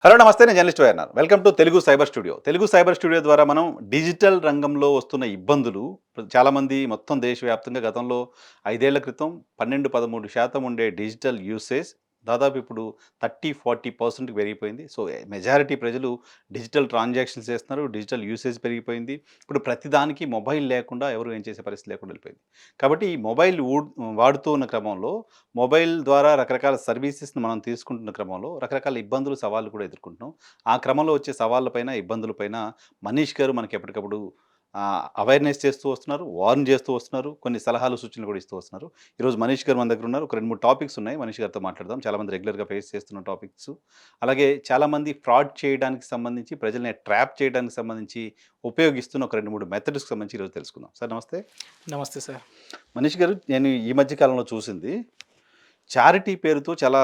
Hello నమస్తే. నేను journalist YNR. Welcome to Telugu cyber studio. Telugu cyber studio ద్వారా మనం డిజిటల్ రంగంలో వస్తున్న ఇబ్బందులు చాలామంది మొత్తం దేశవ్యాప్తంగా గతంలో 5 ఏళ్ల క్రితం 12, 13% ఉండే డిజిటల్ యూసేజ్ దాదాపు ఇప్పుడు 30, 40% పెరిగిపోయింది. సో, మెజారిటీ ప్రజలు డిజిటల్ ట్రాన్సాక్షన్స్ చేస్తున్నారు. డిజిటల్ యూసేజ్ పెరిగిపోయింది. ఇప్పుడు ప్రతిదానికి మొబైల్ లేకుండా ఎవరు ఏం చేసే పరిస్థితి లేకుండా వెళ్ళిపోయింది. కాబట్టి ఈ మొబైల్ వాడుతూ ఉన్న క్రమంలో మొబైల్ ద్వారా రకరకాల సర్వీసెస్‌ని మనం తీసుకుంటున్న క్రమంలో రకరకాల ఇబ్బందులు, సవాళ్లు కూడా ఎదుర్కొంటున్నాం. ఆ క్రమంలో వచ్చే సవాళ్ళపైన, ఇబ్బందులపైన మనీష్ గారు మనకి ఎప్పటికప్పుడు అవేర్‌నెస్ చేస్తూ వస్తున్నారు. వార్న్ చేస్తూ వస్తున్నారు. కొన్ని సలహాలు, సూచనలు కూడా ఇస్తూ వస్తున్నారు. ఈరోజు మనీష్ గారు మన దగ్గర ఉన్నారు. ఒక 2, 3 టాపిక్స్ ఉన్నాయి. మనీష్ గారితో మాట్లాడదాం. చాలామంది రెగ్యులర్‌గా ఫేస్ చేస్తున్న టాపిక్స్. అలాగే చాలామంది ఫ్రాడ్ చేయడానికి సంబంధించి, ప్రజల్ని ట్రాప్ చేయడానికి సంబంధించి ఉపయోగిస్తున్న ఒక 2, 3 మెథడ్స్‌కి సంబంధించి ఈరోజు తెలుసుకుందాం. సార్ నమస్తే. నమస్తే సార్. మనీష్ గారు, నేను ఈ మధ్య కాలంలో చూసింది చారిటీ పేరుతో చాలా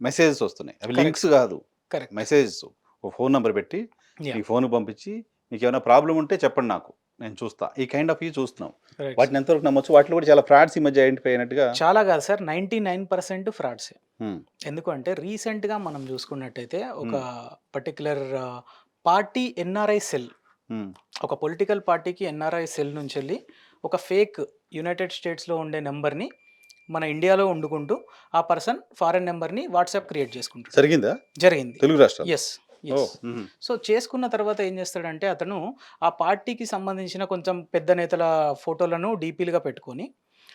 మెసేజెస్ వస్తున్నాయి. అవి కరెక్ట్. లింక్స్ కాదు. కరెక్ట్. మెసేజెస్. ఒక ఫోన్ నంబర్ పెట్టి మీ యాహ్! ఫోన్‌కి పంపించి మీకేమైనా ప్రాబ్లమ్ ఉంటే చెప్పండి నాకు. నేను చూస్తా. ఈ కైండ్ ఆఫ్ చూస్తున్నాం. Right sir. వాటిని ఎంతవరకు నమ్మొచ్చు? వాటిలో కూడా చాలా ఫ్రాడ్స్ ఈ మధ్య ఐడెంటిఫై అయినట్టుగా. చాలా కాదు సార్. 99% ఫ్రాడ్సే. హ్మ్. ఎందుకు అంటే రీసెంట్‌గా మనం చూసుకున్నట్టయితే ఒక హ్మ్. పర్టిక్యులర్ పార్టీ ఎన్ఆర్ఐ సెల్, హ్మ్. ఒక పొలిటికల్ పార్టీకి ఎన్ఆర్ఐ సెల్ నుంచెళ్ళి ఒక ఫేక్ యునైటెడ్ స్టేట్స్‌లో ఉండే నంబర్‌ని మన ఇండియాలో వండుకుంటూ ఆ పర్సన్ ఫారెన్ నంబర్‌ని వాట్సాప్ క్రియేట్ చేసుకుంటాడు. జరిగిందా? జరిగింది. తెలుగు రాష్ట్రాల్లో? యెస్. యెస్. ఓహ్! హుహు. సో, చేసుకున్న తర్వాత ఏం చేస్తాడంటే అతను ఆ పార్టీకి సంబంధించిన కొంచెం పెద్ద నేతల ఫోటోలను డీపీలుగా పెట్టుకొని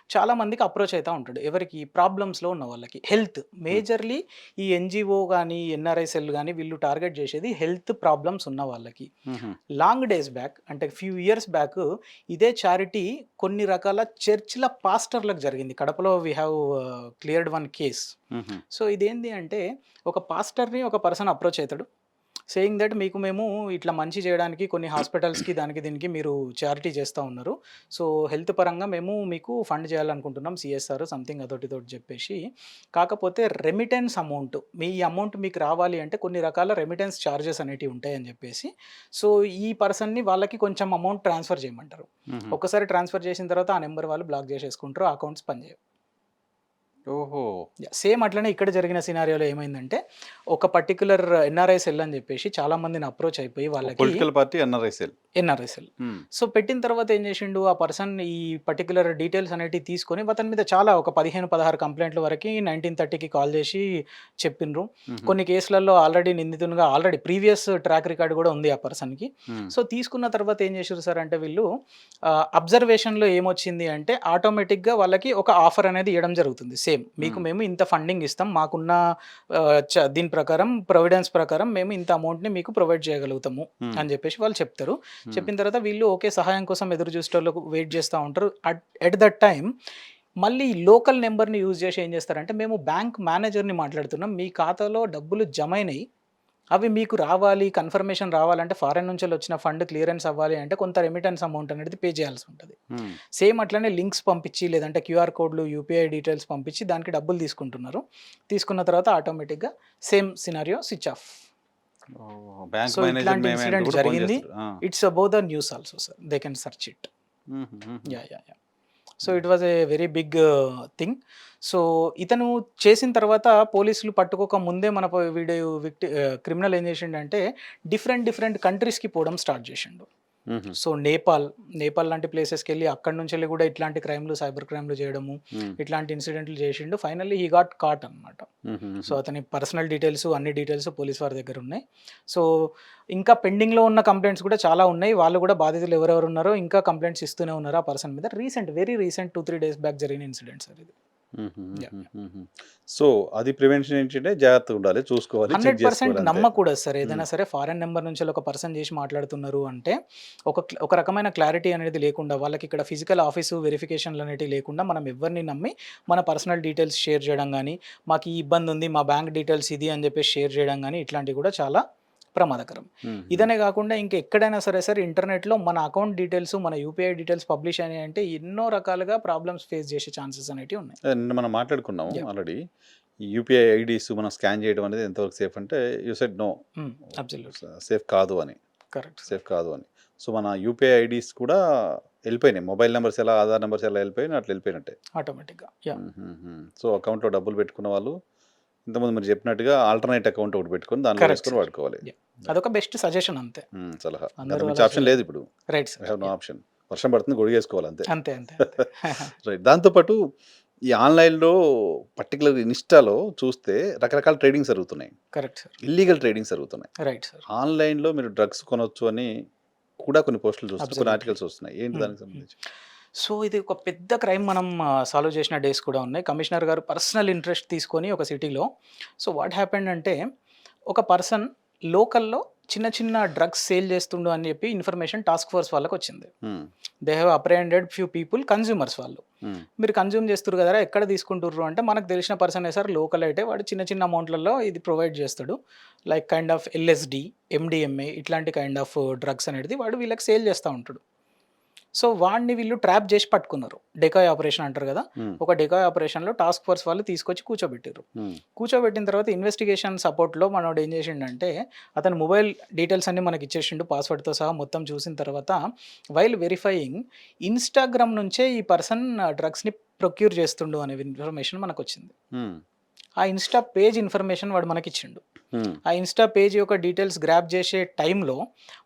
చాలా మందికి అప్రోచ్ అయితా ఉంటాడు. ఎవరికి? ప్రాబ్లమ్స్‌లో ఉన్న వాళ్ళకి. హెల్త్ హ్మ్. మేజర్‌లీ ఈ ఎన్‌జీఓ గాని, ఎన్ఆర్ఐ సెల్ గాని వీళ్ళు టార్గెట్ చేసేది హెల్త్ ప్రాబ్లమ్స్ ఉన్న వాళ్ళకి. హుహు. లాంగ్ డేస్ బ్యాక్ అంటే ఫ్యూ ఇయర్స్ బ్యాక్ ఇదే చారిటీ కొన్ని రకాల చర్చ్‌ల పాస్టర్‌లకు జరిగింది. కడపలో we have cleared one case. హుహు. సో, ఇదేంది అంటే ఒక పాస్టర్‌ని ఒక పర్సన్ అప్రోచ్ అయితాడు. సేయింగ్ దట్ మీకు మేము ఇట్లా మంచి చేయడానికి కొన్ని హాస్పిటల్స్‌కి దానికి దీనికి మీరు చారిటీ చేస్తా ఉన్నారు. సో, హెల్త్ పరంగా మేము మీకు ఫండ్ చేయాలనుకుంటున్నాం. సీఎస్ఆర్ సంథింగ్ అదోటి ఇదోటి చెప్పేసి. కాకపోతే రెమిటెన్స్ అమౌంట్ మీ ఈ అమౌంట్ మీకు రావాలి అంటే కొన్ని రకాల రెమిటెన్స్ చార్జెస్ అనేటివి ఉంటాయని చెప్పేసి. సో, ఈ పర్సన్‌ని వాళ్ళకి కొంచెం అమౌంట్ ట్రాన్స్‌ఫర్ చేయమంటారు. హుహు. ఒక్కసారి ట్రాన్స్‌ఫర్ చేసిన తర్వాత ఆ నంబర్ వాళ్ళు బ్లాక్ చేసేసుకుంటారు. ఆ అకౌంట్స్ పనిచేయవు. ఓహో! సేమ్ అట్లనే ఇక్కడ జరిగిన సినారియోలో ఏమైందంటే, ఒక పర్టిక్యులర్ ఎన్ఆర్ఐ సెల్ అని జెప్పేసి చాలా మందిని అప్రోచ్ అయిపోయి ఒక వాళ్ళకి political party NRICL. NRI cell. Hmm. So, పెట్టిన తర్వాత ఏం జేషిండు, ఆ పర్సన్ ఈ పర్టిక్యులర్ డీటెయిల్స్ అనేటివి తీసుకొని అతని మీద చాలా ఒక 15, 16 కంప్లెయింట్‌ల వరకి 1930కి కాల్ జేసి చెప్పిండ్రు. హుహు. కొన్ని కేసులలో ఆల్రెడీ నిందితునిగా ఆల్రెడీ ప్రీవియస్ ట్రాక్ రికార్డ్ గూడా ఉంది ఆ పర్సన్‌కి. హ్మ్. సో, తీసుకున్న తర్వాత ఏం జేషిర్రు సార్ అంటే వీళ్ళు అబ్జర్వేషన్‌లో ఏమొచ్చింది అంటే ఆటోమేటిక్‌గా వాళ్ళకి ఒక ఆఫర్ అనేది ఇయ్యడం జరుగుతుంది. సేమ్ మీకు హ్మ్. మేము ఇంత ఫండింగ్ ఇస్తాం. మాకున్న దీని ప్రకారం ప్రొవిడెన్స్ ప్రకారం మేము ఇంత అమౌంట్‌ని మీకు ప్రొవైడ్ చేయగలుగుతాము హ్మ్. అని జెప్పేసి వాళ్ళు చెప్తారు. హ్మ్. చెప్పిన తర్వాత వీళ్ళు ఓకే. సహాయం కోసం ఎదురు చూసేటోళ్ళకు వెయిట్ చేస్తా ఉంటారు. ఎట్ దట్ టైమ్ మళ్ళీ లోకల్ నంబర్‌ని యూజ్ చేసి ఏం చేస్తారంటే, మేము బ్యాంక్ మేనేజర్‌ని మాట్లాడుతున్నాం. మీ ఖాతాలో డబ్బులు జమైనయి. అవి మీకు రావాలి, కన్ఫర్మేషన్ రావాలంటే ఫారెన్ నుంచెళ్ళి వచ్చిన ఫండ్ క్లియరెన్స్ అవ్వాలి అంటే కొంత రెమిటెన్స్ అమౌంట్ అనేది పే చేయాల్సి ఉంటది. హ్మ్. సేమ్ అట్లనే లింక్స్ పంపించి లేదంటే క్యూఆర్ కోడ్‌లు, యూపీఐ డీటెయిల్స్ పంపించి దానికి డబ్బులు తీసుకుంటున్నారు. తీసుకున్న తర్వాత ఆటోమేటిక్‌గా same scenario switch off. Oh! Bank so, manager ఇట్లాంటి మేమే అంటూ ఇన్సిడెంట్ కూడా ఫోన్ జరిగింది. చేస్తారు. ఆ! It's about the news also sir. They can search it. హుహు. హుహు. Yeah! So, it was a very big thing. So, ఇతను చేసిన తర్వాత పోలీసులు పట్టుకోక ముందే మన వీడు క్రిమినల్ ఏం చేసిండంటే డిఫరెంట్ డిఫరెంట్ కంట్రీస్‌కి పోవడం స్టార్ట్ చేసిండు. హుహు. సో, నేపాల్ లాంటి ప్లేసెస్‌కెళ్ళి అక్కడి నుంచెల్లి కూడా ఇట్లాంటి క్రైమ్‌లు, సైబర్ క్రైమ్‌లు చేయడము, హ్మ్. ఇట్లాంటి ఇన్సిడెంట్లు చేసిండు. ఫైనల్లీ హి గాట్ కాట్ అన్నమాట. హుహు. సో, హుహు. అతని పర్సనల్ డీటెయిల్స్ అన్ని డీటెయిల్స్ పోలీస్ వారి దగ్గర ఉన్నాయి. సో, ఇంకా పెండింగ్‌లో ఉన్న కంప్లెయింట్స్ కూడా చాలా ఉన్నాయి. వాళ్ళు కూడా బాధితులు ఎవరెవరు ఉన్నారో ఇంకా కంప్లెయింట్స్ ఇస్తూనే ఉన్నారు ఆ పర్సన్ మీద. వెరీ రీసెంట్ 2, 3 డేస్ బ్యాక్ జరిగిన ఇన్సిడెంట్ సార్ ఇది. యాహ్! హుహుహుహుహుహు. సో, అది ప్రివెన్షన్ ఏంటంటే జాగ్రత్తగుండాలి, చూసుకోవాలి, చెక్ 100% జేసుకోవాలి అంతే. నమ్మకూడదు సార్. హ్మ్. ఏదైనా సరే ఫారెన్ నంబర్ నుంచెల్లి ఒక పర్సన్ చేసి మాట్లాడుతున్నారు అంటే, ఒక రకమైన క్లారిటీ అనేది లేకుండా, వాళ్ళకిక్కడ ఫిజికల్ ఆఫీసు వెరిఫికేషన్‌లనేటివి లేకుండా, మనం ఎవ్వరిని నమ్మి మన పర్సనల్ డీటెయిల్స్ షేర్ చేయడం గానీ, మాకు ఈ ఇబ్బందుంది, మా బ్యాంక్ డీటెయిల్స్ ఇది అని చెప్పేసి షేర్ చేయడం గానీ, ఇట్లాంటివి కూడా చాలా ప్రమాదకరం. హుహు. ఇదనే గాకుండా ఇంకెక్కడైనా సరే సార్ ఇంటర్నెట్‌లో మన అకౌంట్ డీటెయిల్స్, మన యూపీఐ డీటెయిల్స్ పబ్లిష్ అయినాయంటే ఎన్నో రకాలుగా ప్రాబ్లమ్స్ ఫేస్ చేసే ఛాన్సెస్ అనేటివి ఉన్నాయి. నిన్న మనం మాట్లాడుకున్నాము యాహ్! ఆల్రెడీ. ఈ యూపీఐ ఐడీస్ మనం స్కాన్ చేయడం అనేది ఎంతవరకు సేఫ్ అంటే, you said no. Absolutely. Safe కాదు అని. Correct sir. సేఫ్ కాదు అని. సో, మన యూపీఐ ఐడీస్ కూడా ఎళ్ళిపోయినాయి. మొబైల్ నంబర్స్ ఎలా, ఆధార్ నంబర్స్ ఎలా ఎళ్ళిపోయినాయి అట్లా ఎళ్ళిపోయినట్టే. ఆటోమేటిక్‌గా. యాహ్! హుహుహు. సో, అకౌంట్‌లో డబ్బులు పెట్టుకున్న వాళ్ళు ఇంతకుముందు మీరు చెప్పినట్టుగా ఆల్టర్నేట్ అకౌంట్ ఒకటి పెట్టుకొని దానిలో కరెక్ట్ వేసుకొని సార్. వాడుకోవాలి. అదొక బెస్ట్ సజెషన్ అంతే. సలహా. అందరూ దాని మించి అలా ఆప్షన్ చేయాలి. లేదు ఇప్పుడు. Right I sir. Have no option. వర్షం పడుతుంది గొడుగేసుకోవాలి అంతే. అంతే. అంతే. అంతే. రైట్. దాంతో పాటు ఈ ఆన్‌లైన్‌లో పర్టిక్యులర్‌గా ఇన్‌స్టాలో చూస్తే రకరకాల ట్రేడింగ్స్ జరుగుతున్నాయి. Correct sir. ఇల్లీగల్ ట్రేడింగ్స్ జరుగుతున్నాయి. Right sir. ఆన్‌లైన్‌లో మీరు డ్రగ్స్ కొనొచ్చు అని కూడా కొన్ని పోస్టులు చూస్తున్నాం. కొన్ని అబ్సల్యూట్లీ. ఆర్టికల్స్ వస్తున్నాయి. ఏంటి హ్మ్. దానికి హ్మ్. సంబంధించి? సో, ఇది ఒక పెద్ద క్రైమ్ మనం సాల్వ్ చేసిన డేస్ కూడా ఉన్నాయి. కమిషనర్ గారు పర్సనల్ ఇంట్రెస్ట్ తీసుకొని ఒక సిటీలో సో, వాట్ హ్యాపెండ్ అంటే ఒక పర్సన్ లోకల్‌లో చిన్న చిన్న డ్రగ్స్ సేల్ చేస్తుండు అని చెప్పి ఇన్ఫర్మేషన్ టాస్క్ ఫోర్స్ వాళ్ళకొచ్చింది. Hmm. They have apprehended few people consumers వాళ్ళు. హ్మ్. మీరు కన్జ్యూమ్ చేస్తుర్రు కదరా! ఎక్కడ తీసుకుంటుర్రు అంటే మనకు తెలిసిన పర్సనే సార్ లోకల్ అయితే వాడు చిన్న చిన్న అమౌంట్‌లలో ఇది ప్రొవైడ్ చేస్తాడు. Like kind of LSD, MDMA ఇట్లాంటి కైండ్ ఆఫ్ డ్రగ్స్ అనేది వాడు వీళ్ళకి సేల్ చేస్తా ఉంటాడు. సో, వాడిని వీళ్ళు ట్రాప్ చేసి పట్టుకున్నారు. డెకాయ్ ఆపరేషన్ అంటారు కదా! హ్మ్. ఒక డెకాయ్ ఆపరేషన్‌లో టాస్క్ ఫోర్స్ వాళ్ళు తీసుకొచ్చి కూర్చోబెట్టిర్రు. హ్మ్. కూర్చోబెట్టిన తర్వాత ఇన్వెస్టిగేషన్ సపోర్ట్‌లో మనోడు ఏం చేసిండంటే అతని మొబైల్ డీటెయిల్స్ అన్నీ మనకి ఇచ్చేసిండు పాస్వర్డ్‌తో సహా మొత్తం చూసిన తర్వాత వైల్ వెరిఫైయింగ్ ఇన్‌స్టాగ్రామ్ నుంచే ఈ పర్సన్ డ్రగ్స్‌ని ప్రొక్యూర్ చేస్తుండు అనే ఇన్ఫర్మేషన్ మనకొచ్చింది. హ్మ్. ఆ ఇన్‌స్టా పేజ్ ఇన్ఫర్మేషన్ వాడు మనకిచ్చిండు. హ్మ్. ఆ ఇన్‌స్టా పేజ్ యొక్క డీటెయిల్స్ గ్రాబ్ చేసే టైంలో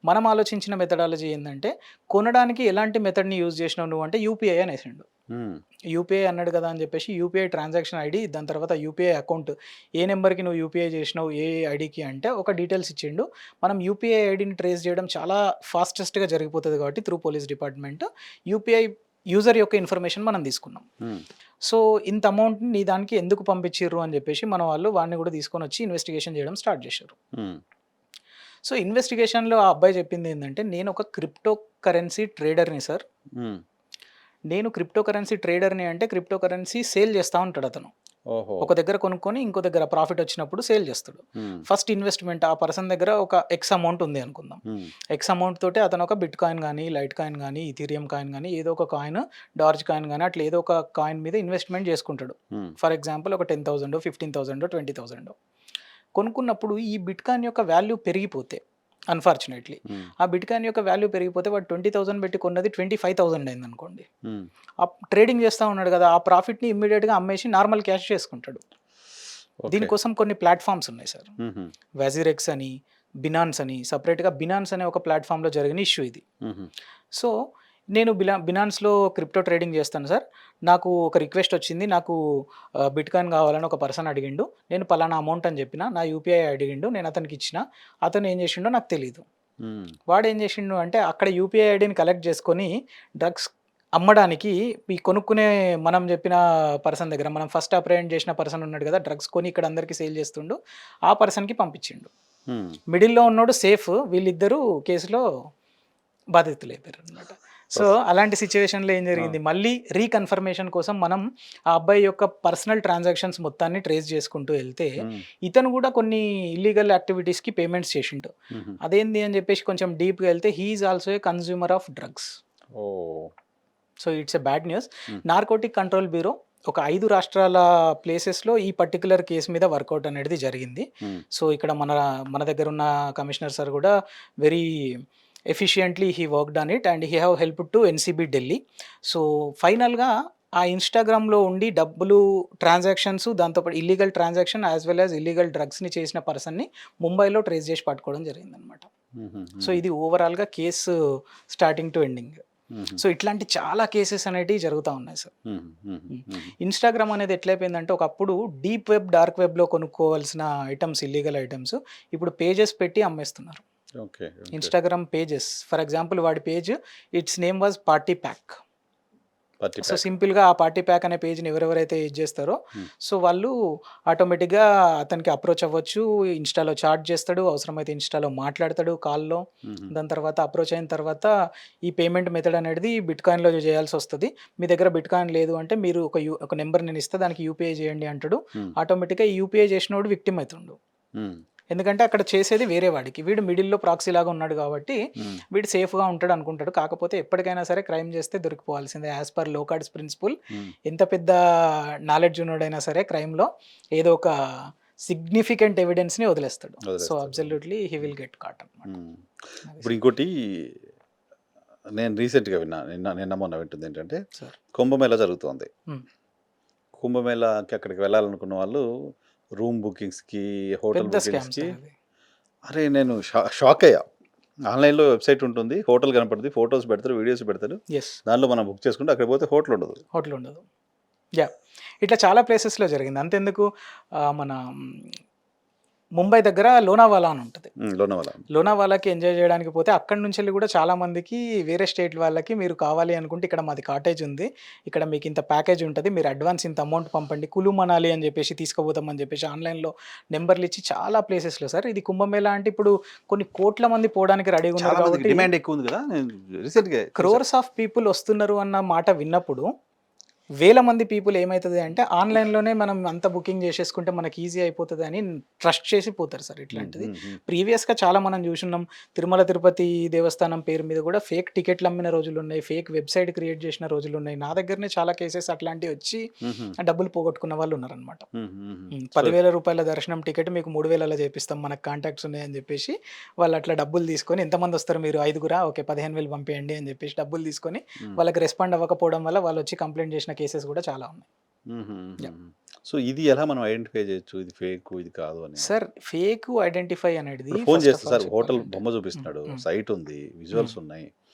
మనం ఆలోచించిన మెథడాలజీ ఏందంటే, కొనడానికి ఎలాంటి మెథడ్‌ని యూజ్ చేసినావు నువ్వు అంటే యూపీఐ అనేసిండు. హ్మ్. యూపీఐ అన్నాడు కదా అని చెప్పేసి యూపీఐ ట్రాన్సాక్షన్ ఐడీ దాని తర్వాత యూపీఐ అకౌంట్ ఏ నెంబర్‌కి నువ్వు యూపీఐ చేసినావు, ఏ ఐడీకి అంటే ఒక డీటెయిల్స్ ఇచ్చిండు. మనం యూపీఐ ఐడీని ట్రేస్ చేయడం చాలా ఫాస్టెస్ట్‌గా జరిగిపోతది కాబట్టి through police department UPI user యొక్క ఇన్ఫర్మేషన్ మనం తీసుకున్నాం. హ్మ్. సో, ఇంత అమౌంట్‌ని నీ దానికి ఎందుకు పంపించిర్రు అని చెప్పేసి మన వాళ్ళు వాడిని కూడా తీసుకొనొచ్చి ఇన్వెస్టిగేషన్ చేయడం స్టార్ట్ చేశారు. హ్మ్. సో, ఇన్వెస్టిగేషన్‌లో ఆ అబ్బాయి చెప్పిందేందంటే, నేనొక క్రిప్టో కరెన్సీ ట్రేడర్‌ని సార్. హ్మ్. నేను క్రిప్టో కరెన్సీ ట్రేడర్‌ని అంటే క్రిప్టో కరెన్సీ సేల్ చేస్తా ఉంటాడతను. ఓహో! ఒక దగ్గర కొనుక్కొని ఇంకో దగ్గర ప్రాఫిట్ వచ్చినప్పుడు సేల్ చేస్తాడు. హ్మ్. ఫస్ట్ ఇన్వెస్ట్‌మెంట్ ఆ పర్సన్ దగ్గర ఒక ఎక్స్ అమౌంట్ ఉంది అనుకుందాం. హ్మ్. ఎక్స్ అమౌంట్ తోటి అతను ఒక బిట్ కాయిన్ గానీ, లైట్ కాయిన్ గానీ, ఈథీరియం కాయిన్ గానీ ఏదో ఒక కాయిన్, డార్జ్ కాయిన్ గానీ అట్లా ఏదో ఒక కాయిన్ మీద ఇన్వెస్ట్‌మెంట్ చేసుకుంటాడు. హ్మ్. ఫర్ ఎగ్జాంపుల్ ఒక 10,000 15,000 20,000 కొనుక్కున్నప్పుడు ఈ బిట్ కాయిన్ యొక్క వాల్యూ పెరిగిపోతే అన్‌ఫార్చునేట్‌లీ హ్మ్. ఆ బిట్ కాయిన్ యొక్క వాల్యూ పెరిగిపోతే వాడు 20,000 పెట్టి కొన్నది 25,000 అయిందనుకోండి. హ్మ్. ట్రేడింగ్ చేస్తా ఉన్నాడు కదా! ఆ ప్రాఫిట్‌ని ఇమ్మీడియేట్‌గా అమ్మేసి నార్మల్ క్యాష్ చేసుకుంటాడు. ఓకే. దీనికోసం కొన్ని ప్లాట్‌ఫార్మ్స్ ఉన్నాయి సార్. హుహు. వాజిరెక్స్ అని, బినాన్స్ అని సెపరేట్‌గా బినాన్స్ అనే ఒక ప్లాట్‌ఫార్మ్‌లో జరిగిన ఇష్యూ ఇది. హుహు. సో, నేను బినాన్స్‌లో క్రిప్టో ట్రేడింగ్ చేస్తాను సార్. నాకు ఒక రిక్వెస్ట్ వచ్చింది. నాకు బిట్‌కాయిన్ కావాలని ఒక పర్సన్ అడిగిండు. నేను పలానా అమౌంట్ అని చెప్పిన. నా యూపీఐ అడిగిండు. నేను అతనికి ఇచ్చిన. అతను ఏం చేసిండో నాకు తెలీదు. హ్మ్. వాడేం చేసిండు అంటే అక్కడ యూపీఐ ఐడీని కలెక్ట్ చేసుకొని డ్రగ్స్ అమ్మడానికి ఈ కొనుక్కునే మనం చెప్పిన పర్సన్ దగ్గర మనం ఫస్ట్ అప్రహెండ్ చేసిన పర్సన్ ఉన్నాడు కదా! డ్రగ్స్ కొని ఇక్కడ అందరికి సేల్ చేస్తుండు. ఆ పర్సన్‌కి పంపించిండు. హ్మ్. మిడిల్‌లో ఉన్నోడు సేఫ్. వీళ్ళిద్దరూ కేసులో బాధితులైపోయారనమాట. సో, ఫస్ట్ అలాంటి సిట్యుయేషన్‌లో ఏం ఆ! జరిగింది, మళ్ళీ రీకన్ఫర్మేషన్ కోసం మనం ఆ అబ్బాయి యొక్క పర్సనల్ ట్రాన్సాక్షన్స్ మొత్తాన్ని ట్రేస్ చేసుకుంటూ ఎళ్తే, హ్మ్. ఇతను గూడా కొన్ని ఇల్లీగల్ యాక్టివిటీస్‌కి పేమెంట్స్ చేసిండు. హుహు. అదేంది అని జెప్పేసి కొంచెం డీప్‌గా ఎళ్తే he is also a consumer of drugs. Oh! So, it's a bad news. హ్మ్. నార్కోటిక్ కంట్రోల్ బ్యూరో ఒక 5 రాష్ట్రాల ప్లేసెస్‌లో ఈ పర్టిక్యులర్ కేస్ మీద వర్కౌట్ అనేది జరిగింది. హ్మ్. సో, ఇక్కడ మన మన దగ్గరున్న కమిషనర్ సార్ గూడా very efficiently he worked on it and he have helped to NCB Delhi. So, ఫైనల్‌గా ఆ ఇన్‌స్టాగ్రామ్‌లో ఉండి డబ్బులు ట్రాన్సాక్షన్స్ దాంతో పాటు illegal transaction as well as illegal డ్రగ్స్‌ని చేసిన పర్సన్‌ని ముంబైలో ట్రేస్ జేసి పట్టుకోవడం జరిగిందనమాట. హుహు. సో, హ్మ్. ఇది ఓవరాల్‌గా కేసు స్టార్టింగ్ టు ఎండింగ్. హుహు. సో, ఇట్లాంటి చాలా కేసెస్ అనేటివి జరుగుతా ఉన్నాయి సార్. హుహు. హుహు. హ్మ్. హుహు. ఇన్‌స్టాగ్రామ్ అనేది ఎట్లయిపోయిందంటే ఒకప్పుడు డీప్ వెబ్, డార్క్ వెబ్‌లో కొనుక్కోవాల్సిన ఐటెమ్స్ ఇల్లీగల్ ఐటెమ్స్ ఇప్పుడు పేజెస్ పెట్టి అమ్మేస్తున్నారు. Okay. Okay. Instagram pages for example వాడి page it's name was party pack. Party so, pack. సింపుల్‌గా ఆ పార్టీ ప్యాక్ అనే పేజ్‌ని ఎవరెవరైతే ఇది జేస్తారో హ్మ్. సో, వాళ్ళు ఆటోమేటిక్‌గా అతనికి అప్రోచ్ అవ్వచ్చు. ఇన్‌స్టాలో చాట్ చేస్తాడు. అవసరమైతే ఇన్‌స్టాలో మాట్లాడతాడు కాల్‌లో. హుహు. దాని తర్వాత అప్రోచ్ అయిన తర్వాత ఈ పేమెంట్ మెథడ్ అనేది బిట్‌కాయిన్‌లో చేయాల్సొస్తది. మీ దగ్గర బిట్‌కాయిన్ లేదు అంటే మీరు ఒక నంబర్ నేనిస్తా దానికి యూపీఐ చేయండి అంటాడు. హ్మ్. ఆటోమేటిక్‌గా ఈ యూపీఐ చేసినోడు విక్టిమ్ అయితుండు. హ్మ్. ఎందుకంటే అక్కడ చేసేది వేరే వాడికి. వీడు మిడిల్‌లో ప్రాక్సీ లాగా ఉన్నాడు కాబట్టి హ్మ్. వీడు సేఫ్‌గా ఉంటాడు అనుకుంటాడు. కాకపోతే ఎప్పటికైనా సరే క్రైమ్ చేస్తే దొరికిపోవాల్సిందే. యాస్ పర్ లోకార్డ్స్ ప్రిన్సిపుల్ హ్మ్. ఎంత పెద్ద నాలెడ్జ్ ఉన్నోడైనా సరే క్రైమ్‌లో ఏదో ఒక సిగ్నిఫికెంట్ ఎవిడెన్స్‌ని వదిలేస్తాడు. సో, వదిలేస్తాడు. అబ్సల్యూట్‌లీ హి హ్మ్. విల్ గెట్ కాట్ అనమాట. హ్మ్. అది ఇప్పుడు సార్. ఇంకోటి నేను రీసెంట్‌గా విన్నా. నిన్న మొన్న వింటుందేంటంటే సార్. కుంభమేళా జరుగుతోంది. హ్మ్. కుంభమేళాకి అక్కడికి వెళ్ళాలనుకున్న వాళ్ళు రూమ్ బుకింగ్స్‌కి, హోటల్ పెద్ద స్కామ్ బుకింగ్స్‌కి. సార్ అది. అరే! నేను షాక్ అయ్యా. ఆన్‌లైన్‌లో వెబ్‌సైట్ ఉంటుంది. హోటల్ కనపడుద్ది. ఫోటోస్ పెడతారు, వీడియోస్ పెడతారు. యెస్. దాంట్లో మనం బుక్ చేసుకుంటే అక్కడికి పోతే హోటల్ ఉండదు. హోటల్ ఉండదు. యాహ్! ఇట్లా చాలా ప్లేసెస్‌లో జరిగింది. అంతెందుకు మన ముంబై దగ్గర లోనావాలా అని ఉంటది. లోనావాల. లోనావాలాకి ఎంజాయ్ చేయడానికి పోతే అక్కడి నుంచెల్లి కూడా చాలా మందికి వేరే స్టేట్ వాళ్ళకి మీరు కావాలి అనుకుంటే ఇక్కడ మాది కాటేజ్ ఉంది. ఇక్కడ మీకు ఇంత ప్యాకేజ్ ఉంటది. మీరు అడ్వాన్స్ ఇంత అమౌంట్ పంపండి. కులు మనాలి అని చెప్పేసి తీసుకుపోతామని చెప్పేసి ఆన్‌లైన్‌లో నంబర్‌లు ఇచ్చి చాలా ప్లేసెస్‌లో సార్. ఇది కుంభమేళా అంటే ఇప్పుడు కొన్ని కోట్ల మంది పోవడానికి రెడీగా ఉన్నారు చాలా మందికి కాబట్టి డిమాండ్ ఎక్కువ ఉంది కదా! నేను రీసెంట్‌గా చూసా. క్రోర్స్ ఆఫ్ పీపుల్ వస్తున్నారు అన్న మాట విన్నప్పుడు వేల మంది పీపుల్ ఏమైతది అంటే ఆన్‌లైన్‌లోనే మనం అంతా బుకింగ్ చేసేసుకుంటే మనకి ఈజీ అయిపోతది అని ట్రస్ట్ చేసి పోతారు సార్ హ్మ్. ఇట్లాంటిది. హ్మ్. హ్మ్. ప్రీవియస్‌గా చాలా మనం చూసున్నాం. తిరుమల తిరుపతి దేవస్థానం పేరు మీద కూడా ఫేక్ టికెట్లు అమ్మిన రోజులున్నాయి. ఫేక్ వెబ్‌సైట్ క్రియేట్ చేసిన రోజులున్నాయి. నా దగ్గరనే చాలా కేసెస్ అట్లాంటివి వచ్చి హుహు. డబ్బులు పోగొట్టుకున్న వాళ్ళు ఉన్నారనమాట. హుహు. హుహు. హ్మ్. సో, రూ. 10,000 దర్శనం టికెట్ మీకు 3,000 చేపిస్తాం. మనకు కాంటాక్ట్స్ ఉన్నాయని చెప్పేసి వాళ్ళు అట్లా డబ్బులు తీసుకొని ఎంతమంది వస్తారు మీరు ఐదుగురా? ఓకే 15,000 పంపియండి అని చెప్పేసి డబ్బులు తీసుకొని హ్మ్. వాళ్ళకి రెస్పాండ్ అవ్వకపోవడం వల్ల వాళ్ళొచ్చి కంప్లెయింట్ చేసిన కేసెస్ కూడా చాలా ఉన్నాయి. హుహు. యాహ్! హుహు. సో, ఇది ఎలా మనం ఐడెంటిఫై చేయొచ్చు? ఇది ఫేకు, ఇది కాదు అని? సార్ ఫేకు ఐడెంటిఫై అనేది ఇప్పుడు ఫోన్ ఫస్ట్ చేస్తే ఆఫ్ ఆల్ సార్ హోటల్ చెప్పాలంటే బొమ్మ హ్మ్. చూపిస్తున్నాడు. హ్మ్. సైట్ ఉంది. హ్మ్. విజువల్స్ ఉన్నాయి.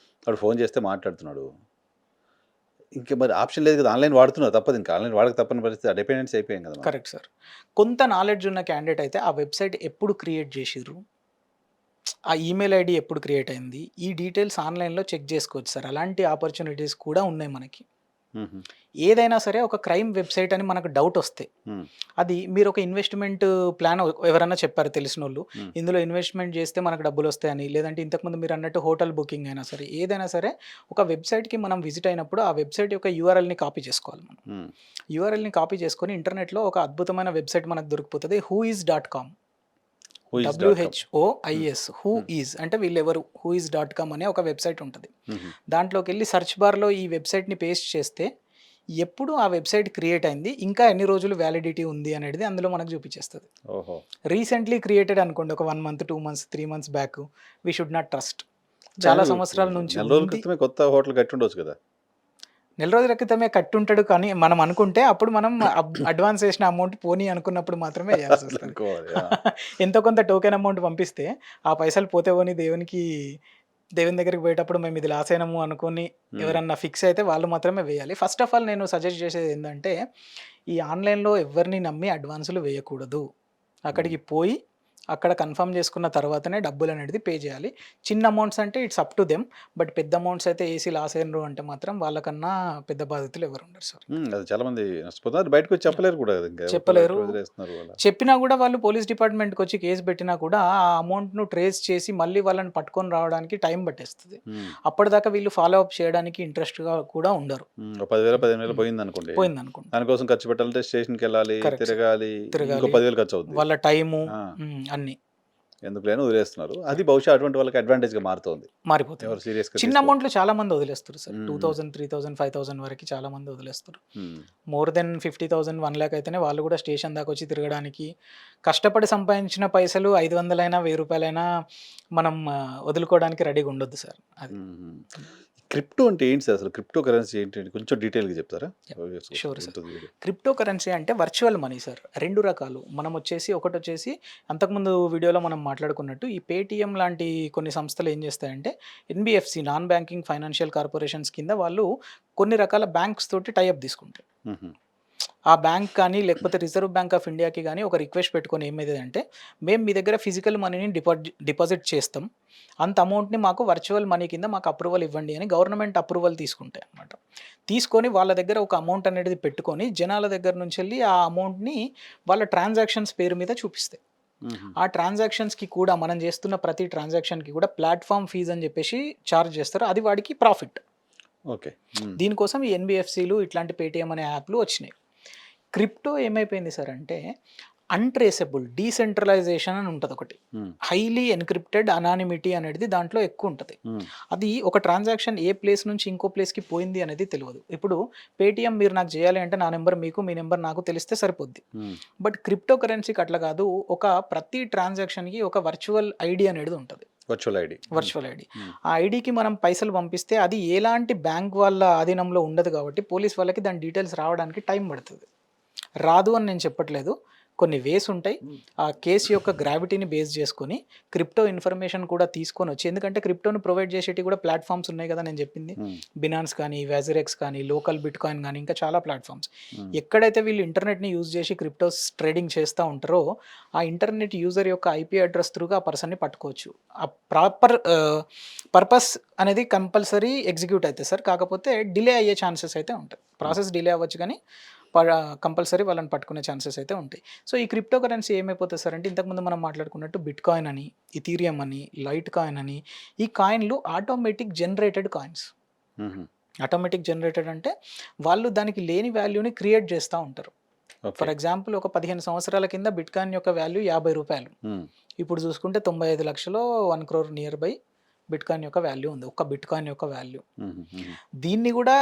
వాడు ఫోన్ చేస్తే మాట్లాడుతున్నాడు. ఇంక మరి ఆప్షన్ లేదు కదా! ఆన్‌లైన్ వాడుతున్నారు తప్పదు ఇంకా. ఆన్‌లైన్ వాడక తప్పని పరిస్థితి. ఆ డిపెండెన్సీ అయిపోయాం కదా మనం. Correct sir. కొంత నాలెడ్జ్ ఉన్న క్యాండిడేట్ అయితే ఆ వెబ్‌సైట్ ఎప్పుడు క్రియేట్ చేషిర్రు? ఆ ఈమెయిల్ ఐడీ ఎప్పుడు క్రియేట్ అయింది? ఈ డీటెయిల్స్ ఆన్‌లైన్‌లో చెక్ చేసుకోవచ్చు సార్. అలాంటి ఆపర్చునిటీస్ కూడా ఉన్నాయి మనకి. హుహు. ఏదైనా సరే ఒక క్రైమ్ వెబ్‌సైట్ అని మనకు డౌట్ వస్తే హ్మ్. అది మీరొక ఇన్వెస్ట్‌మెంట్ ప్లాన్ ఎవరన్నా చెప్పారు తెలిసినోళ్ళు. హ్మ్. ఇందులో ఇన్వెస్ట్‌మెంట్ చేస్తే మనకు డబ్బులొస్తాయని, లేదంటే ఇంతకుముందు మీరన్నట్టు హోటల్ బుకింగ్ అయినా సరే, ఏదైనా సరే ఒక వెబ్‌సైట్‌కి మనం విజిట్ అయినప్పుడు ఆ వెబ్‌సైట్ యొక్క యూఆర్ఎల్‌ని కాపీ చేసుకోవాలి మనం. హ్మ్. యూఆర్ఎల్‌ని కాపీ చేసుకొని ఇంటర్నెట్‌లో ఒక అద్భుతమైన వెబ్‌సైట్ మనకు దొరికిపోతది. హూఈస్.కామ్. హూయిస్.కామ్. హ్మ్. డబ్ల్యూహెచ్ఓఐఎస్ హూ హ్మ్. ఈజ్ అంటే వీళ్ళెవరు? హూఈస్.కామ్ అనే ఒక వెబ్‌సైట్ ఉంటది. హుహు. దాంట్లోకెళ్ళి సెర్చ్ బార్‌లో ఈ వెబ్‌సైట్‌ని పేస్ట్ చేస్తే ఎప్పుడు ఆ వెబ్‌సైట్ క్రియేట్ అయింది, ఇంకా ఎన్ని రోజులు వ్యాలిడిటీ ఉంది అనేది అందులో మనకు చూపించేస్తది. ఓహో! రీసెంట్‌లీ క్రియేటెడ్ అనుకోండి. ఒక 1 month, 2 months, 3 months back we should not trust. అంటే చాలా సంవత్సరాల నుంచి నెల రోజుల ఉంది. క్రితమే కొత్త హోటల్ కట్టుండొచ్చు కదా! నెల రోజుల క్రితమే కట్టుంటాడు కానీ మనం అనుకుంటే అప్పుడు మనం అడ్వాన్స్ ఏసిన అమౌంట్ పోనీ అనుకున్నప్పుడు మాత్రమే ఎయ్యాల్సొస్తది. అట్లనుకోవాలి. ఆ! ఎంతో కొంత టోకెన్ అమౌంట్ పంపిస్తే ఆ పైసలు పోతే పోనీ దేవుని దగ్గరికి పోయేటప్పుడు మేము ఇది లాస్ అయినాము అనుకోని హ్మ్. ఎవరన్నా ఫిక్స్ అయితే వాళ్ళు మాత్రమే వేయాలి. ఫస్ట్ ఆఫ్ ఆల్ నేను సజెస్ట్ చేసేది ఏందంటే ఈ ఆన్‌లైన్‌లో ఎవ్వరిని నమ్మి అడ్వాన్సులు వేయకూడదు. హ్మ్. అక్కడికి పోయి, అక్కడ కన్ఫర్మ్ చేసుకున్న తర్వాతనే డబ్బులనేది పే చేయాలి. చిన్న అమౌంట్స్ అంటే it's up to them. But పెద్ద అమౌంట్స్ అయితే ఏసి లాస్ అయినరు అంటే మాత్రం వాళ్ళకన్నా పెద్ద బాధితులు ఎవరుండరు సార్. హ్మ్. అది చాలా మంది నష్టపోతున్నారు. బయటకొచ్చి యాహ్! చెప్పలేరు కూడా కదా! ఇంకా ఎవరితో చెప్పలేరు. బయట వదిలేస్తున్నారు వాళ్ళ. చెప్పినా గూడా వాళ్ళు పోలీస్ డిపార్ట్‌మెంట్‌కొచ్చి కేస్ పెట్టినా కూడా ఆ అమౌంట్‌ను ట్రేస్ చేసి మళ్ళీ వాళ్ళని పట్టుకొని రావడానికి టైం పట్టేస్తది. హ్మ్. అప్పటిదాకా వీళ్ళు ఫాలో అప్ చేయడానికి ఇంట్రెస్ట్‌గా కూడా ఉండరు. హ్మ్. ఓ 10,000, హ్మ్. 15,000 హ్మ్. పోయిందనుకోండి. పోయిందనుకోండి. దానికోసం ఖర్చు పెట్టాలంటే స్టేషన్‌కెళ్ళాలి, కరెక్ట్ సార్. తిరగాలి, ఇంకో తిరగాలి. 10,000 ఖర్చవుద్ది. వాళ్ళ టైము ఆ! అన్నీ. ఎందుకులే అని వదిలేస్తున్నారు. అది యాహ్! బహుశా అటువంటి వాళ్ళకి అడ్వాంటేజ్‌గా మారుతోంది. మారిపోతుంది. ఎవరు సీరియస్‌గా చిన్న తీసుకోరు. అమౌంట్‌లో చాలా మంది వదిలేస్తుర్రు సార్. హ్మ్. 2000, 3000, 5000 వరకి చాలా మంది వదిలేస్తుర్రు. హ్మ్. మోర్ దెన్ 50,000, 1,00,000 అయితేనే వాళ్ళు కూడా స్టేషన్ దాకొచ్చి తిరగడానికి కష్టపడి సంపాదించిన పైసలు 500 రూ. 1000 మనం వదులుకోవడానికి రెడీగా ఉండొద్దు సార్. అది. హుహు. క్రిప్టో అంటే ఏంటి సార్ అసలు? క్రిప్టో కరెన్సీ ఏంటి? కొంచెం డీటెయిల్‌గా చెప్తారా? యాహ్! వ్యూవర్స్ కోసం షూర్ సార్. ఉంటుంది వీడియో. క్రిప్టో కరెన్సీ అంటే వర్చువల్ మనీ సార్. 2 రకాలు. ఒకటొచ్చేసి అంతకుముందు వీడియోలో మనం మాట్లాడుకున్నట్టు ఈ పేటీఎం లాంటి కొన్ని సంస్థలు ఏం చేస్తాయంటే NBFC non banking financial corporations కింద వాళ్ళు కొన్ని రకాల బ్యాంక్స్ తోటి టై అప్ తీసుకుంటారు. హుహు. ఆ బ్యాంక్ కానీ, లేకపోతే రిజర్వ్ బ్యాంక్ ఆఫ్ ఇండియాకి గాని ఒక రిక్వెస్ట్ పెట్టుకొని ఏమైతదంటే, మేము మీ దగ్గర ఫిజికల్ మనీని డిపాజిట్ చేస్తాం. అంత అమౌంట్‌ని మాకు వర్చువల్ మనీ కింద మాకు అప్రూవల్ ఇవ్వండి అని గవర్నమెంట్ అప్రూవల్ తీసుకుంటాయి అన్నమాట. తీసుకొని వాళ్ళ దగ్గర ఒక అమౌంట్ అనేది పెట్టుకొని, జనాల దగ్గర నుంచెళ్ళి ఆ అమౌంట్‌ని వాళ్ళ ట్రాన్సాక్షన్స్ పేరు మీద చూపిస్తాయి. హుహు. ఆ ట్రాన్సాక్షన్స్‌కి కూడా మనం చేస్తున్న ప్రతి ట్రాన్సాక్షన్‌కి కూడా ప్లాట్‌ఫార్మ్ ఫీజ్ అని చెప్పేసి చార్జ్ చేస్తారు. అది వాడికి ప్రాఫిట్. ఓకే. హ్మ్. దీనికోసం ఈ ఎన్‌బీఎఫ్‌సీలు ఇట్లాంటి పేటీఎం అనే యాప్‌లు వచ్చినాయి. క్రిప్టో ఏమైపోయింది సార్ అంటే అన్‌ట్రేసబుల్, డీసెంట్రలైజేషన్ అని ఉంటదొకటి. హ్మ్. హైలీ ఎన్‌క్రిప్టెడ్ అనానిమిటీ అనేది దాంట్లో ఎక్కువుంటది. హ్మ్. అది ఒక ట్రాన్సాక్షన్ ఏ ప్లేస్ నుంచి ఇంకో ప్లేస్‌కి పోయింది అనేది తెలవదు. ఇప్పుడు పేటీఎం మీరు నాకు చేయాలి అంటే నా నంబర్ మీకు, మీ నంబర్ నాకు తెలిస్తే సరిపోద్ది. హ్మ్. బట్ క్రిప్టో కరెన్సీకి అట్లా కాదు. ఒక ప్రతి ట్రాన్సాక్షన్‌కి ఒక వర్చువల్ ఐడీ అనేది ఉంటది. Virtual ID. Hmm. Virtual ID. Hmm. ఆ ఐడీకి మనం పైసలు పంపిస్తే అది ఎలాంటి బ్యాంక్ వాళ్ళ ఆధీనంలో ఉండదు కాబట్టి పోలీస్ వాళ్ళకి దాని డీటెయిల్స్ రావడానికి టైం పడతది. రాదు అని నేను చెప్పట్లేదు. కొన్ని వేస్ ఉంటాయి. ఆ కేస్ యొక్క గ్రావిటీని బేస్ చేసుకొని క్రిప్టో ఇన్ఫర్మేషన్ కూడా తీసుకొని వచ్చి, ఎందుకంటే క్రిప్టోని ప్రొవైడ్ చేసేటివి కూడా ప్లాట్ఫామ్స్ ఉన్నాయి కదా నేను చెప్పింది. హ్మ్. బినాన్స్ కానీ, వాజరెక్స్ కానీ, లోకల్ బిట్‌కాయిన్ కానీ, ఇంకా చాలా ప్లాట్ఫామ్స్. హ్మ్. ఎక్కడైతే వీళ్ళు ఇంటర్నెట్‌ని యూజ్ చేసి క్రిప్టోస్ ట్రేడింగ్ చేస్తా ఉంటారో, ఆ ఇంటర్నెట్ యూజర్ యొక్క ఐపీ అడ్రెస్ త్రూగా ఆ పర్సన్‌ని పట్టుకోవచ్చు. ఆ ప్రాపర్ పర్పస్ అనేది కంపల్సరీ ఎగ్జిక్యూట్ అయితది సార్. కాకపోతే డిలే అయ్యే ఛాన్సెస్ అయితే ఉంటాయి. ప్రాసెస్ డిలే అవ్వచ్చు కానీ కంపల్సరీ వాళ్ళని పట్టుకునే ఛాన్సెస్ అయితే ఉంటాయి. సో, ఈ క్రిప్టో కరెన్సీ ఏమైపోతది సార్ అంటే, ఇంతకుముందు మనం మాట్లాడుకున్నట్టు బిట్‌కాయిన్ అని, ఇథీరియం అని, లైట్ కాయిన్ అని, ఈ కాయిన్‌లు ఆటోమేటిక్ జనరేటెడ్ కాయిన్స్. హుహు. ఆటోమేటిక్ జనరేటెడ్ అంటే వాళ్ళు దానికి లేని వాల్యూని క్రియేట్ చేస్తా ఉంటారు. ఓకే. ఫర్ ఎగ్జాంపుల్ ఒక 15 సంవత్సరాల కింద బిట్‌కాయిన్ యొక్క వాల్యూ రూ. 50. హ్మ్. ఇప్పుడు చూసుకుంటే 95,00,000 1,00,00,000 నియర్ బై బిట్‌కాయిన్ యొక్క వాల్యూ ఉంది. ఒక్క బిట్‌కాయిన్ యొక్క వాల్యూ. హుహు. హుహు. దీన్ని గూడా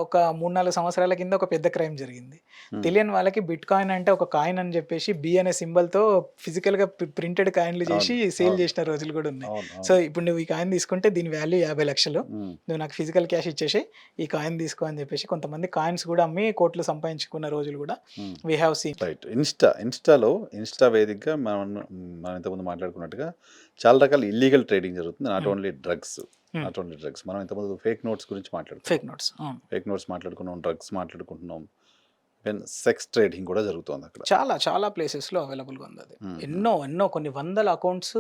ఒక 3, 4 సంవత్సరాల కింద ఒక పెద్ద క్రైమ్ జరిగింది. హ్మ్. తెలియని వాళ్ళకి బిట్‌కాయిన్ అంటే ఒక కాయిన్ అని జెప్పేసి బి అనే సింబల్‌తో ఫిజికల్‌గా ప్రింటెడ్ కాయిన్‌లు అవును. జేసి సేల్ అవును. జేసిన రోజులు గూడా ఉన్నాయి. అవును. సో, అవును. ఇప్పుడు నువ్వు ఈ కాయిన్ తీసుకుంటే దీని వాల్యూ 50,00,000. హ్మ్. నువ్వు నాకు ఫిజికల్ క్యాష్ ఇచ్చేసేయి. ఈ కాయిన్ తీసుకో అని జెప్పేసి కొంతమంది కాయిన్స్ గూడా అమ్మి కోట్లు సంపాదించుకున్న రోజులు గూడా hmm. We have seen. Right. Insta వేదికగా మనం ఇంతకుముందు మాట్లాడుకున్నట్టుగా చాలా రకాల ఇల్లీగల్ ట్రేడింగ్ జరుగుతుంది. Not hmm. Only drugs. Hmm. Not only drugs. మనం ఇంతకుముందు ఫేక్ నోట్స్ గురించి మాట్లాడుకున్నాం. Fake notes. అవును. ఫేక్ నోట్స్ మాట్లాడుకున్నాం. డ్రగ్స్ మాట్లాడుకుంటున్నాం. ఈవెన్ సెక్స్ ట్రేడింగ్ కూడా జరుగుతోందక్కడ. చాలా చాలా ప్లేసెస్‌లో అవైలబుల్‌గా ఉందది. హ్మ్. హ్మ్. ఎన్నో కొన్ని వందల అకౌంట్స్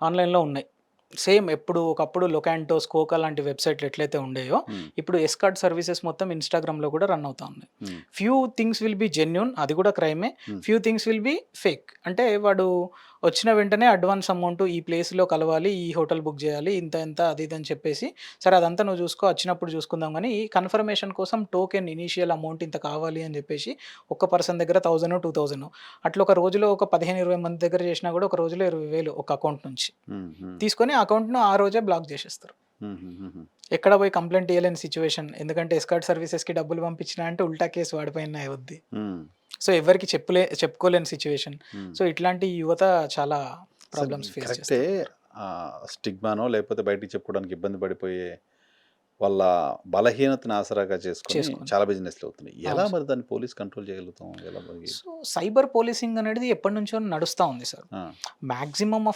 ఆన్‌లైన్‌లో ఉన్నాయి. సేమ్ ఎప్పుడు ఒకప్పుడు లొకాంటో, స్కోకా లాంటి వెబ్‌సైట్‌లు ఎట్లయితే ఉండేయో, హ్మ్. ఇప్పుడు ఎస్కార్ట్ సర్వీసెస్ మొత్తం ఇన్‌స్టాగ్రామ్‌లో కూడా రన్ అవుతా ఉన్నాయి. హ్మ్. Few things will be genuine, అది కూడా క్రైమే. హ్మ్. Few things will be fake. అంటే వాడు వచ్చిన వెంటనే అడ్వాన్స్ అమౌంట్ ఈ ప్లేస్‌లో కలవాలి, ఈ హోటల్ బుక్ చేయాలి, ఇంత ఇంత అది ఇది అని చెప్పేసి, సరే అదంతా నువ్వు చూసుకో వచ్చినప్పుడు చూసుకుందాం గానీ, కన్ఫర్మేషన్ కోసం టోకెన్ ఇనీషియల్ అమౌంట్ ఇంత కావాలి అని చెప్పేసి, ఒక్క పర్సన్ దగ్గర 1000 2000 అట్లా ఒక రోజులో ఒక 15, 20 మంది దగ్గర చేసినా కూడా ఒక రోజులో 20,000 ఒక అకౌంట్ నుంచి హ్మ్. హ్మ్. తీసుకొని ఆ అకౌంట్‌ను ఆ రోజే బ్లాక్ చేసేస్తారు. హుహుహుహు. ఎక్కడ పోయి కంప్లెయింట్ ఇయ్యలేని సిట్యుయేషన్. ఎందుకంటే ఎస్కార్ట్ సర్వీసెస్‌కి డబ్బులు పంపించినా అంటే ఉల్టా కేస్ వాడిపైనే అవుద్ది. హ్మ్. సో, ఎవరికీ చెప్పుకోలేని సిట్యుయేషన్. హ్మ్. సో, ఇట్లాంటి యువత చాలా సరే ప్రాబ్లమ్స్ ఫేస్ కరెక్టే. చేస్తా ఉన్నారు. స్టిగ్మానో లేకపోతే బయటికి చెప్పుకోవడానికి ఇబ్బంది పడిపోయే వాళ్ళ బలహీనతను ఆసరాగా చేసుకొని చేసుకొని. చాలా బిజినెస్‌లు అవుతున్నాయి. ఎలా అవును సార్. మరి దాన్ని పోలీస్ కంట్రోల్ చేయగలుగుతాం? ఎలా మరి? సో, సైబర్ పోలీసింగ్ అనేది ఎప్పటినుంచో నడుస్తా ఉంది సార్. ఆ! మాక్సిమమ్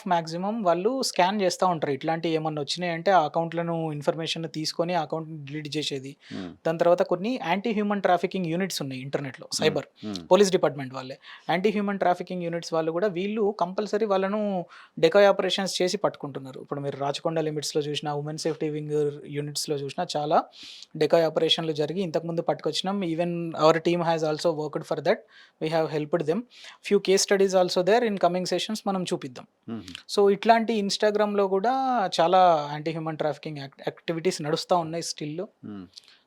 వాళ్ళు స్కాన్ చేస్తా ఉంటారు. ఇట్లాంటివి ఏమన్నా వచ్చినాయంటే ఆ అకౌంట్‌లను ఇన్ఫర్మేషన్ తీసుకొని ఆ అకౌంట్‌ని డిలీట్ చేసేది. హ్మ్. దాని తర్వాత కొన్ని యాంటీ హ్యూమన్ ట్రాఫికింగ్ యూనిట్స్ ఉన్నాయి ఇంటర్నెట్‌లో హ్మ్. సైబర్. హ్మ్. పోలీస్ డిపార్ట్‌మెంట్ వాళ్ళే. యాంటీ హ్యూమన్ ట్రాఫికింగ్ యూనిట్స్ వాళ్ళు కూడా వీళ్ళు కంపల్సరీ వాళ్ళను డెకాయ్ ఆపరేషన్స్ చేసి పట్టుకుంటున్నారు. ఇప్పుడు మీరు రాచకొండ లిమిట్స్‌లో చూసినా, ఉమెన్ సేఫ్టీ వింగ్ యూనిట్స్‌లో చూసినా చాలా డెకాయ్ ఆపరేషన్‌లు జరిగి ఇంతకుముందు పట్టుకొచ్చినాం. Even our team has also worked for that. We have helped them. Few case studies also there in coming sessions మనం చూపిద్దాం. హుహు. సో, ఇట్లాంటి ఇన్‌స్టాగ్రామ్‌లో గూడా చాలా యాంటీ హ్యూమన్ ట్రాఫికింగ్ యాక్టివిటీస్ నడుస్తా ఉన్నాయి స్టిల్. హ్మ్.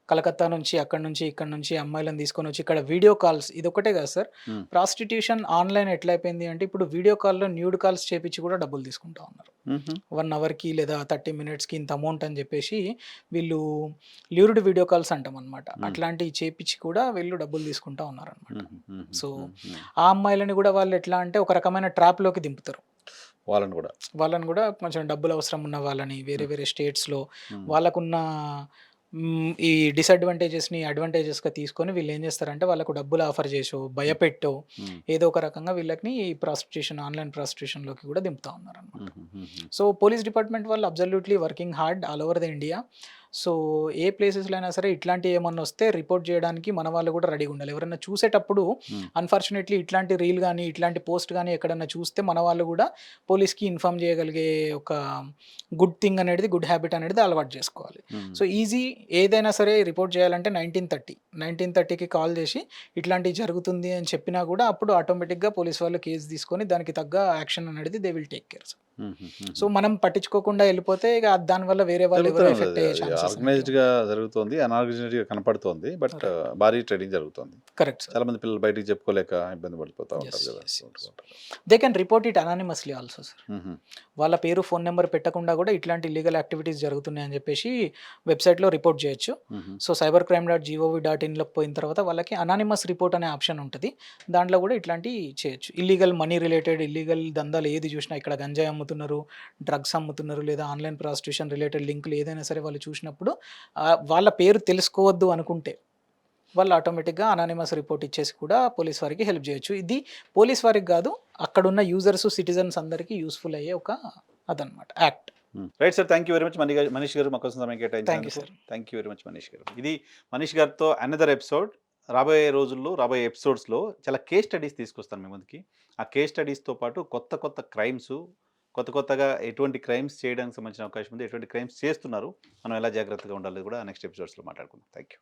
కలకత్తా నుంచి, అక్కడి నుంచి, ఇక్కడి నుంచి అమ్మాయిలను తీసుకొనొచ్చి ఇక్కడ వీడియో కాల్స్ ఇదొక్కటే కాదు సార్. హ్మ్. ప్రాస్టిట్యూషన్ ఆన్‌లైన్ ఎట్లయిపోయింది అంటే ఇప్పుడు వీడియో కాల్‌లో న్యూడ్ కాల్స్ చేపిచ్చి కూడా డబ్బులు తీసుకుంటా ఉన్నారు. హుహు. 1 అవర్‌కి లేదా 30 మినిట్స్‌కి ఇంత అమౌంట్ అని చెప్పేసి వీళ్ళు ల్యూర్డ్ వీడియో కాల్స్ అంటామనమాట. హ్మ్. అట్లాంటివి చేపిచ్చి కూడా వీళ్ళు డబ్బులు తీసుకుంటా ఉన్నారనమాట. హుహు. హుహు. సో, హ్మ్. హ్మ్. ఆ అమ్మాయిలని గూడా వాళ్ళు ఎట్లా అంటే ఒక రకమైన ట్రాప్‌లోకి దింపుతారు. వాళ్ళని గూడా. వాళ్ళని గూడా కొంచెం డబ్బులు అవసరం ఉన్న వాళ్ళని వేరే హ్మ్. వేరే స్టేట్స్‌లో హ్మ్. వాళ్ళకున్న ఈ డిసడ్వాంటేజెస్‌ని అడ్వాంటేజెస్‌గా తీసుకొని వీళ్ళేం జేస్తారంటే వాళ్ళకు డబ్బులు ఆఫర్ జేసో, హ్మ్. భయపెట్టో హ్మ్. ఏదో ఒక రకంగా వీళ్ళని ఆన్‌లైన్ ప్రాస్టిట్యూషన్‌లోకి గూడా దింపుతా ఉన్నారనమాట. హుహు. హుహు. సో, పోలీస్ డిపార్ట్‌మెంట్ వాళ్ళు absolutely working hard all over the India. So, ఏ ప్లేసెస్‌లో అయినా సరే ఇట్లాంటివి ఏమన్నా వస్తే రిపోర్ట్ జేయడానికి మన వాళ్ళు గూడా రెడీగా ఉండాలి. ఎవరైనా చూసేటప్పుడు హ్మ్. అన్‌ఫార్చునేట్‌లీ ఇట్లాంటి రీల్ గాని, ఇట్లాంటి పోస్ట్ గాని ఎక్కడన్నా చూస్తే మన వాళ్ళు గూడా పోలీస్‌కి ఇన్ఫార్మ్ జేయగలిగే ఒక గుడ్ హాబిట్ అనేది అలవాటు జేసుకోవాలి. హ్మ్. సో, ఏదైనా సరే రిపోర్ట్ చేయాలంటే 1930కి కాల్ జేసి ఇట్లాంటివి జరుగుతుంది అని చెప్పినా గూడా అప్పుడు ఆటోమేటిక్‌గా పోలీస్ వాళ్ళు కేస్ తీసుకొని దానికి తగ్గ యాక్షన్ అనేది దే విల్ టేక్ కేర్. హుహు. సో, హుహు. మనం పట్టించుకోకుండా ఎళ్ళిపోతే ఇగ దానివల్ల వేరే వాళ్ళు ఎవరో జరుగుతూనే ఉంది ఎఫెక్ట్ అది. అయ్యే అది ఛాన్సెస్ అనేటివి ఆర్గనైజ్డ్‌గా ఉంటాయి. జరుగుతోంది. అనార్గనైజ్డ్‌గా కనపడుతోంది. But right. భారీ ట్రేడింగ్ జరుగుతోంది. Correct sir. చాలా మంది పిల్లలు బయటికి చెప్పుకోలేక ఇబ్బంది పడిపోతా యెస్. ఉంటారు గదా! యెస్. ఉంటూ యెస్. ఉంటారు. They can report it anonymously also sir. హుహు. వాళ్ళ పేరు, ఫోను నంబర్ పెట్టకుండా గూడా ఇట్లాంటి ఇల్లీగల్ యాక్టివిటీస్ జరుగుతున్నాయని జెప్పేసి వెబ్‌సైట్‌లో రిపోర్ట్ జేయొచ్చు. హుహు. సో, cybercrime.gov.inలోకి పోయిన తర్వాత వాళ్ళకి అనానిమస్ రిపోర్ట్ అనే ఆప్షన్ ఉంటది. దాంట్లో గూడా ఇట్లాంటియి చేయొచ్చు. ఇల్లీగల్ మనీ రిలేటెడ్, ఇల్లీగల్ దందాలు ఏది జూసినా ఇక్కడ గంజాయి అమ్ముతున్నారు, డ్రగ్స్ అమ్ముతున్నారు, లేదా ఆన్‌లైన్ ప్రాస్టిట్యూషన్ రిలేటెడ్ లింకులు ఏదైనా సరే వాళ్ళు చూసినప్పుడు వాళ్ళ పేరు తెలుసుకోవద్దు అనుకుంటే వాళ్ళు ఆటోమేటిక్‌గా అనానిమస్ రిపోర్ట్ ఇచ్చేసి కూడా పోలీస్ వారికి హెల్ప్ చేయొచ్చు. ఇది పోలీస్ వారికి గాదు, అక్కడున్న యూజర్స్, సిటిజన్స్ అందరికీ యూజ్‌ఫుల్ అయ్యే ఒక అదనమాట act. Right sir. Thank you very much Manish గారు మా కోసం సమయం థాంక్ యూ కేటాయించినందుకు. Sir. Thank you very much Manish గారు. ఇది మనీష్ గారితో అనదర్ ఎపిసోడ్. రాబోయే రోజుల్లో, రాబోయే ఎపిసోడ్స్‌లో చాలా కేస్ స్టడీస్ తీసుకొస్తాను మీ ముందుకి. ఆ కేస్ స్టడీస్‌తో పాటు కొత్త కొత్త క్రైమ్సు, కొత్తగా ఎటువంటి క్రైమ్స్ చేయడానికి సంబంధించిన అవకాశం ఉంది, ఎటువంటి క్రైమ్స్ చేస్తున్నారు, మనం ఎలా జాగ్రత్తగా ఉండాలో కూడా నెక్స్ట్ ఎపిసోడ్స్‌లో మాట్లాడుకుందాం. Thank you.